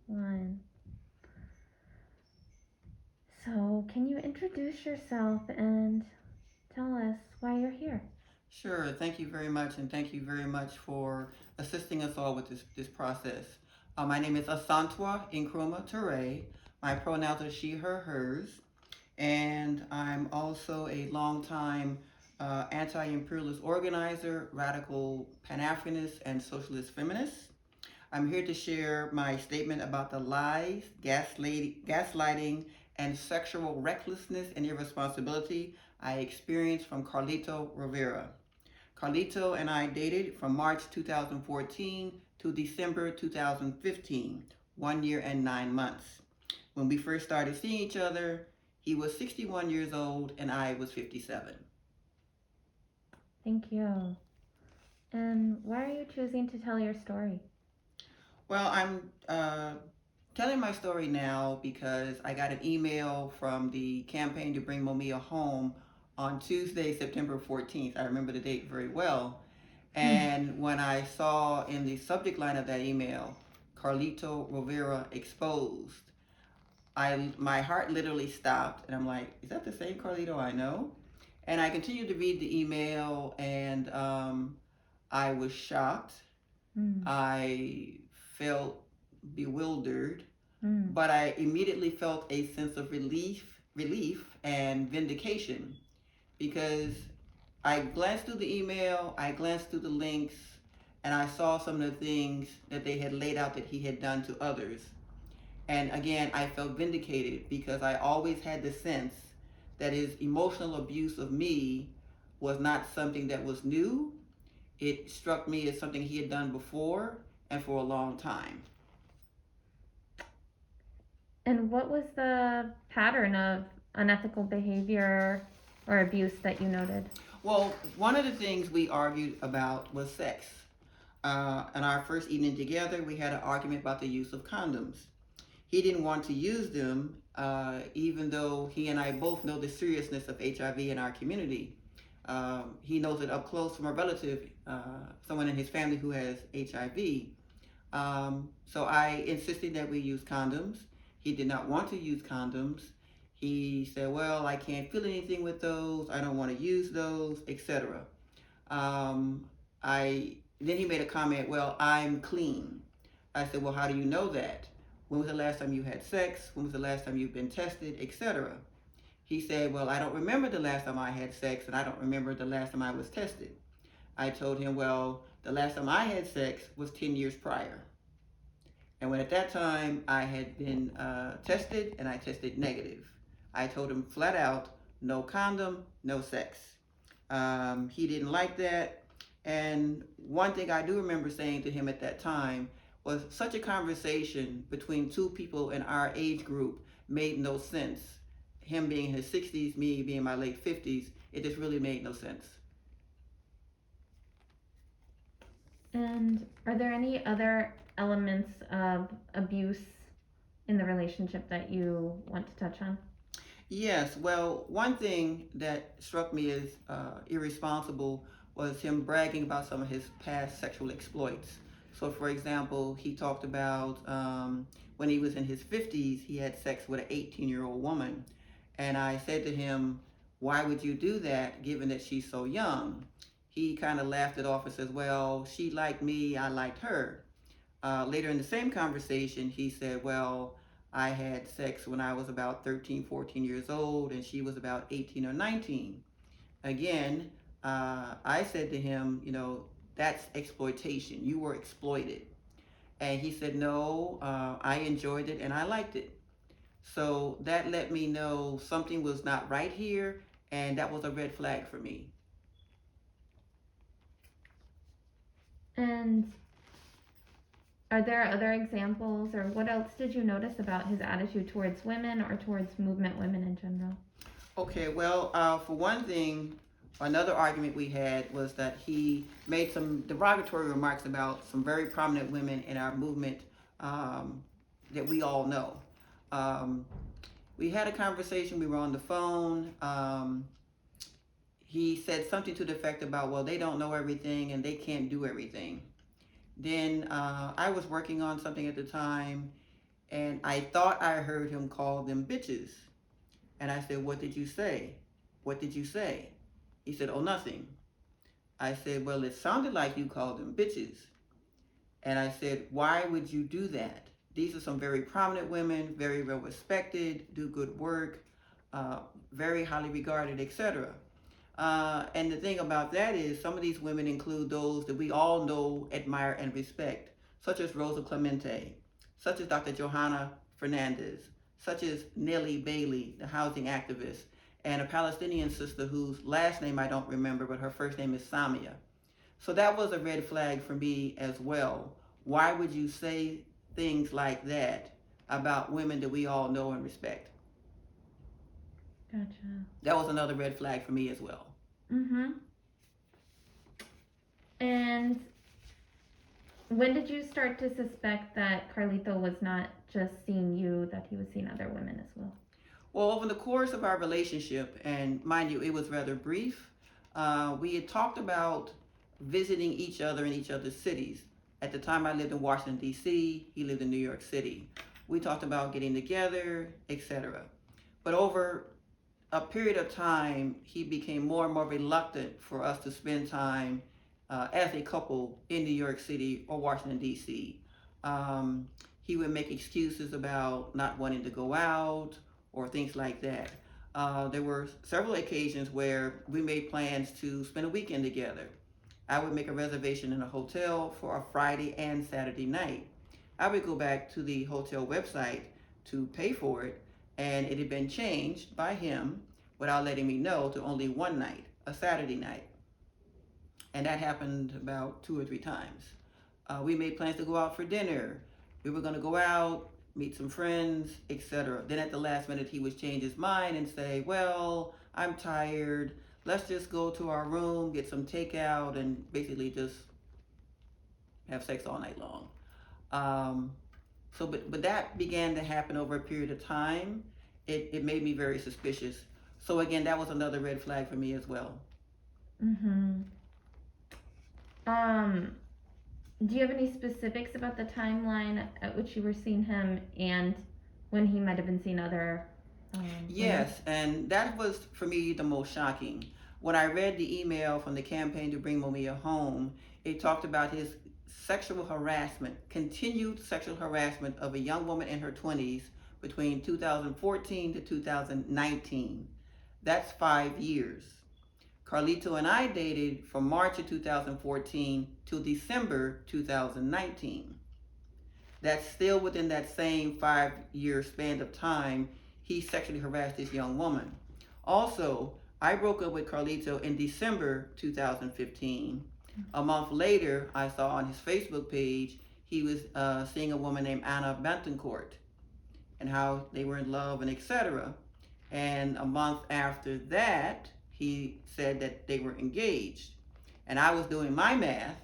One. So, can you introduce yourself and tell us why you're here? Sure. Thank you very much, and thank you very much for assisting us all with this process. My name is Asantewaa Nkrumah Ture. My pronouns are she, her, hers, and I'm also a longtime anti-imperialist organizer, radical Pan-Africanist, and socialist feminist. I'm here to share my statement about the lies, gaslighting, and sexual recklessness and irresponsibility I experienced from Carlito Rovira. Carlito and I dated from March 2014 to December 2015, 1 year and 9 months. When we first started seeing each other, he was 61 years old and I was 57. Thank you. And why are you choosing to tell your story? Well, I'm telling my story now because I got an email from the campaign to bring Momia home on Tuesday, September 14th. I remember the date very well. Hmm. And when I saw in the subject line of that email, Carlito Rovira exposed, my heart literally stopped, and I'm like, is that the same Carlito I know? And I continued to read the email, and I was shocked. Hmm. I felt bewildered, Hmm. but I immediately felt a sense of relief and vindication because I glanced through the email, I glanced through the links, and I saw some of the things that they had laid out that he had done to others. And again, I felt vindicated because I always had the sense that his emotional abuse of me was not something that was new. It struck me as something he had done before and for a long time. And what was the pattern of unethical behavior or abuse that you noted? Well, one of the things we argued about was sex. In our first evening together, we had an argument about the use of condoms. He didn't want to use them, even though he and I both know the seriousness of HIV in our community. He knows it up close from a relative, someone in his family who has HIV. So I insisted that we use condoms. He did not want to use condoms. He said, well, I can't feel anything with those. I don't want to use those, etc. Um, then he made a comment, well, I'm clean. I said, well, how do you know that? When was the last time you had sex? When was the last time you've been tested, etc.? He said, well, I don't remember the last time I had sex, and I don't remember the last time I was tested. I told him, well, the last time I had sex was 10 years prior. And when at that time I had been tested and I tested negative, I told him flat out, no condom, no sex. He didn't like that. And one thing I do remember saying to him at that time was such a conversation between two people in our age group made no sense. Him being in his 60s, me being in my late 50s, it just really made no sense. And are there any other elements of abuse in the relationship that you want to touch on? Yes, well, one thing that struck me as irresponsible was him bragging about some of his past sexual exploits. So, for example, he talked about when he was in his 50s, he had sex with an 18-year-old woman. And I said to him, why would you do that given that she's so young? He kind of laughed it off and says, well, she liked me, I liked her. Later in the same conversation, he said, well, I had sex when I was about 13, 14 years old, and she was about 18 or 19. Again, I said to him, that's exploitation. You were exploited. And he said, no, I enjoyed it and I liked it. So that let me know something was not right here, and that was a red flag for me. And are there other examples, or what else did you notice about his attitude towards women or towards movement women in general? Okay, well, for one thing, another argument we had was that he made some derogatory remarks about some very prominent women in our movement that we all know. Um, we had a conversation, we were on the phone. He said something to the effect about, well, they don't know everything and they can't do everything. Then I was working on something at the time, And I thought I heard him call them bitches. And I said, "What did you say? What did you say?" He said, "Oh, nothing." I said, "Well, it sounded like you called them bitches." And I said, "Why would you do that? These are some very prominent women, very well respected, do good work, uh, very highly regarded, etc." And the thing about that is, some of these women include those that we all know, admire, and respect, such as Rosa Clemente, such as Dr. Johanna Fernandez, such as Nellie Bailey, the housing activist, and a Palestinian sister whose last name I don't remember, but her first name is Samia. So that was a red flag for me as well. Why would you say things like that about women that we all know and respect? Gotcha. That was another red flag for me as well. Mm-hmm. And when did you start to suspect that Carlito was not just seeing you, that he was seeing other women as well? Well, over the course of our relationship, and mind you, it was rather brief, we had talked about visiting each other in each other's cities. At the time, I lived in Washington, D.C., he lived in New York City. We talked about getting together, etc. But over a period of time, he became more and more reluctant for us to spend time as a couple in New York City or Washington, D.C. He would make excuses about not wanting to go out or things like that. There were several occasions where we made plans to spend a weekend together. I would make a reservation in a hotel for a Friday and Saturday night. I would go back to the hotel website to pay for it, and it had been changed by him without letting me know to only one night, a Saturday night. And that happened about 2 or 3 times. We made plans to go out for dinner. We were going to go out, meet some friends, etc. Then at the last minute, he would change his mind and say, "Well, I'm tired. Let's just go to our room, get some takeout, and basically just have sex all night long." Um, but that began to happen over a period of time. It made me very suspicious. So again, that was another red flag for me as well. Mm-hmm. Um, do you have any specifics about the timeline at which you were seeing him and when he might have been seeing other Yes, and that was for me the most shocking. When I read the email from the campaign to bring Momia home, it talked about his sexual harassment, continued sexual harassment of a young woman in her 20s between 2014 to 2019. That's 5 years. Carlito and I dated from March of 2014 to December 2019. That's still within that same 5 year span of time he sexually harassed this young woman. Also, I broke up with Carlito in December 2015. A month later, I saw on his Facebook page he was seeing a woman named Anna Bentoncourt and how they were in love and etc. And a month after that, he said that they were engaged. And I was doing my math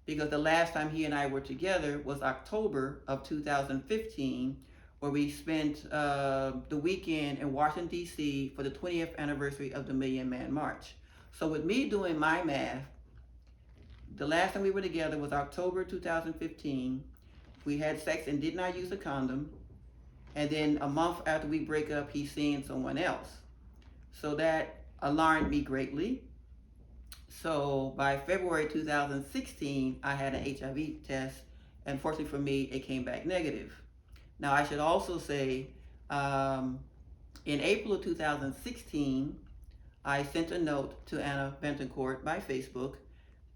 because the last time he and I were together was October of 2015, where we spent the weekend in Washington, D.C. for the 20th anniversary of the Million Man March. So with me doing my math, the last time we were together was October 2015. We had sex and did not use a condom. And then a month after we break up, he's seeing someone else. So that alarmed me greatly. So by February 2016, I had an HIV test, and fortunately for me, it came back negative. Now, I should also say, in April of 2016, I sent a note to Anna Bentoncourt by Facebook,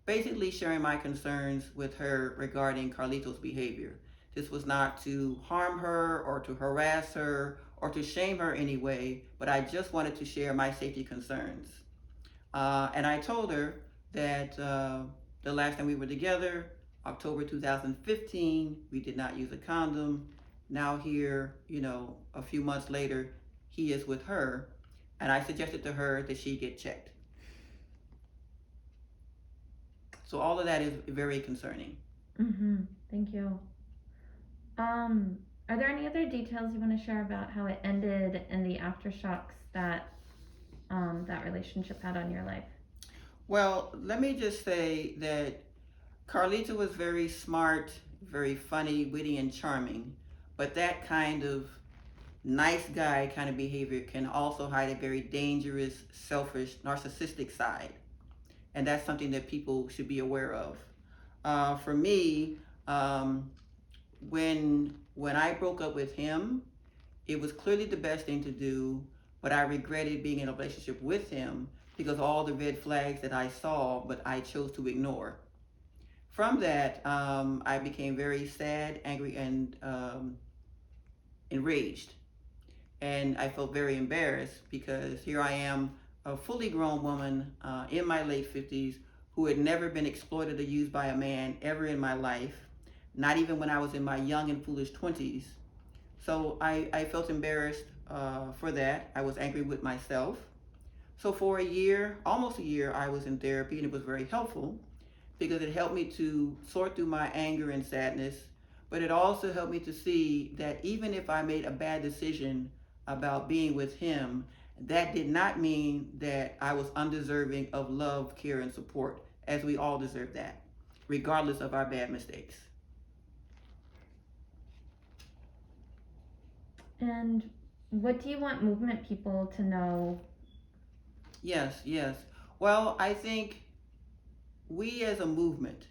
basically sharing my concerns with her regarding Carlito's behavior. This was not to harm her or to harass her or to shame her anyway, but I just wanted to share my safety concerns. And I told her that the last time we were together, October 2015, we did not use a condom. Now here, a few months later, he is with her. And I suggested to her that she get checked. So all of that is very concerning. Mm-hmm. Thank you. Are there any other details you want to share about how it ended and the aftershocks that that relationship had on your life? Well, let me just say that Carlita was very smart, very funny, witty, and charming. But that kind of nice guy kind of behavior can also hide a very dangerous, selfish, narcissistic side. And that's something that people should be aware of. For me, um, when I broke up with him, it was clearly the best thing to do, but I regretted being in a relationship with him because all the red flags that I saw, but I chose to ignore. From that, I became very sad, angry, and enraged. And I felt very embarrassed because here I am, a fully grown woman in my late 50s who had never been exploited or used by a man ever in my life, not even when I was in my young and foolish 20s. So I felt embarrassed for that. I was angry with myself. So for a year, almost a year, I was in therapy, and it was very helpful because it helped me to sort through my anger and sadness, but it also helped me to see that even if I made a bad decision about being with him, that did not mean that I was undeserving of love, care, and support, as we all deserve that, regardless of our bad mistakes. And what do you want movement people to know? Yes, yes. Well, I think we as a movement,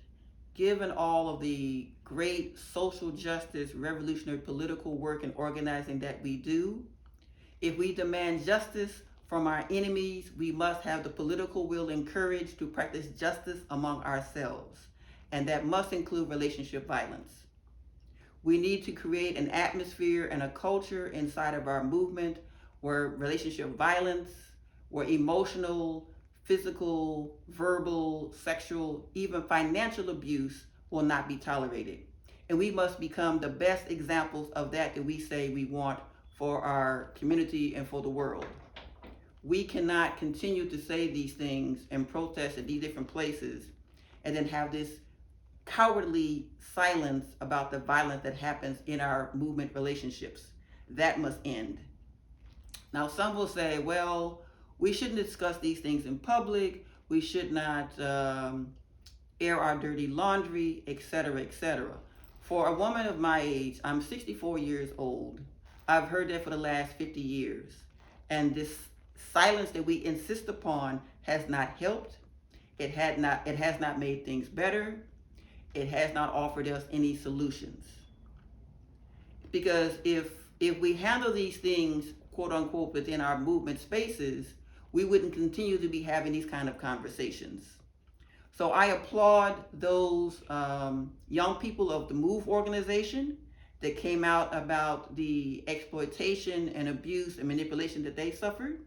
given all of the great social justice, revolutionary political work and organizing that we do, if we demand justice from our enemies, we must have the political will and courage to practice justice among ourselves. And that must include relationship violence. We need to create an atmosphere and a culture inside of our movement where relationship violence, where emotional, physical, verbal, sexual, even financial abuse will not be tolerated. And we must become the best examples of that we say we want for our community and for the world. We cannot continue to say these things and protest at these different places and then have this cowardly silence about the violence that happens in our movement relationships. That must end. Now, some will say, well, we shouldn't discuss these things in public. We should not air our dirty laundry, etc., etc. For a woman of my age, I'm 64 years old. I've heard that for the last 50 years. And this silence that we insist upon has not helped. It has not made things better. It has not offered us any solutions. Because if we handle these things, quote unquote, within our movement spaces, we wouldn't continue to be having these kind of conversations. So I applaud those young people of the MOVE organization that came out about the exploitation and abuse and manipulation that they suffered.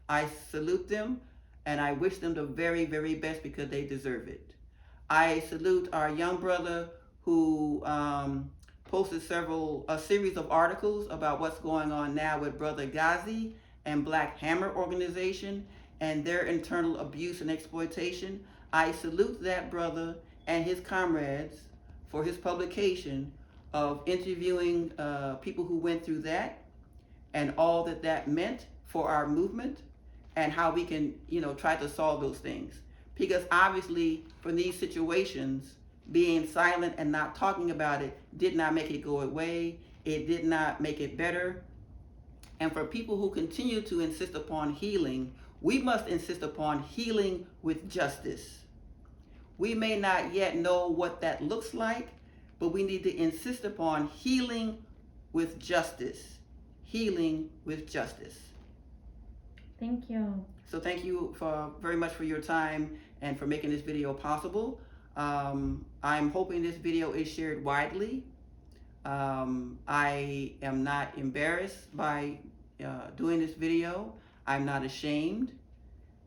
I salute them, and I wish them the very, very best because they deserve it. I salute our young brother who posted a series of articles about what's going on now with Brother Ghazi and Black Hammer organization and their internal abuse and exploitation. I salute that brother and his comrades for his publication of interviewing people who went through that and all that that meant for our movement and how we can, try to solve those things. Because obviously, for these situations, being silent and not talking about it did not make it go away. It did not make it better. And for people who continue to insist upon healing, we must insist upon healing with justice. We may not yet know what that looks like, but we need to insist upon healing with justice. Healing with justice. Thank you. So thank you very much for your time and for making this video possible. I'm hoping this video is shared widely. I am not embarrassed by doing this video. I'm not ashamed.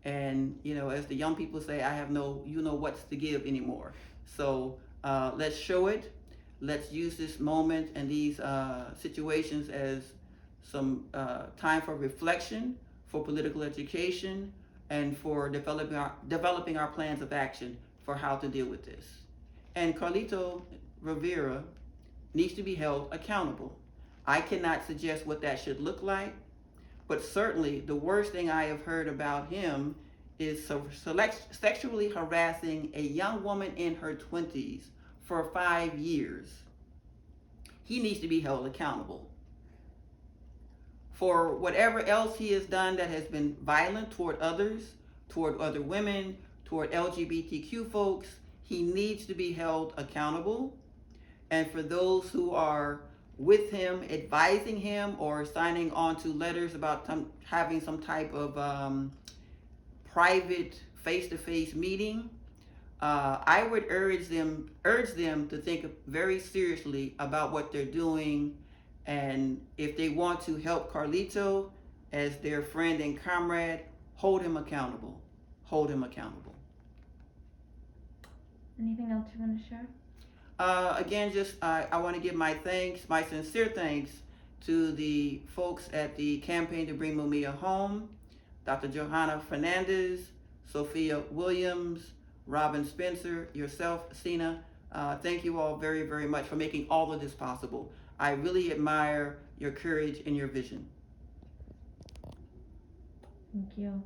And, as the young people say, I have no, what's to give anymore. So let's show it. Let's use this moment and these situations as some time for reflection, for political education, and for developing our plans of action for how to deal with this. And Carlito Rovira needs to be held accountable. I cannot suggest what that should look like, but certainly the worst thing I have heard about him is sexually harassing a young woman in her 20s for 5 years. he needs to be held accountable. For whatever else he has done that has been violent toward others, toward other women, toward LGBTQ folks, he needs to be held accountable. And for those who are with him, advising him, or signing on to letters about having some type of private face-to-face meeting, I would urge them to think very seriously about what they're doing, and if they want to help Carlito as their friend and comrade, hold him accountable. Hold him accountable. Anything else you want to share? Again, just I want to give my sincere thanks to the folks at the Campaign to Bring Mumia Home, Dr. Johanna Fernandez, Sophia Williams, Robin Spencer, yourself, Sina. Thank you all very, very much for making all of this possible. I really admire your courage and your vision. Thank you.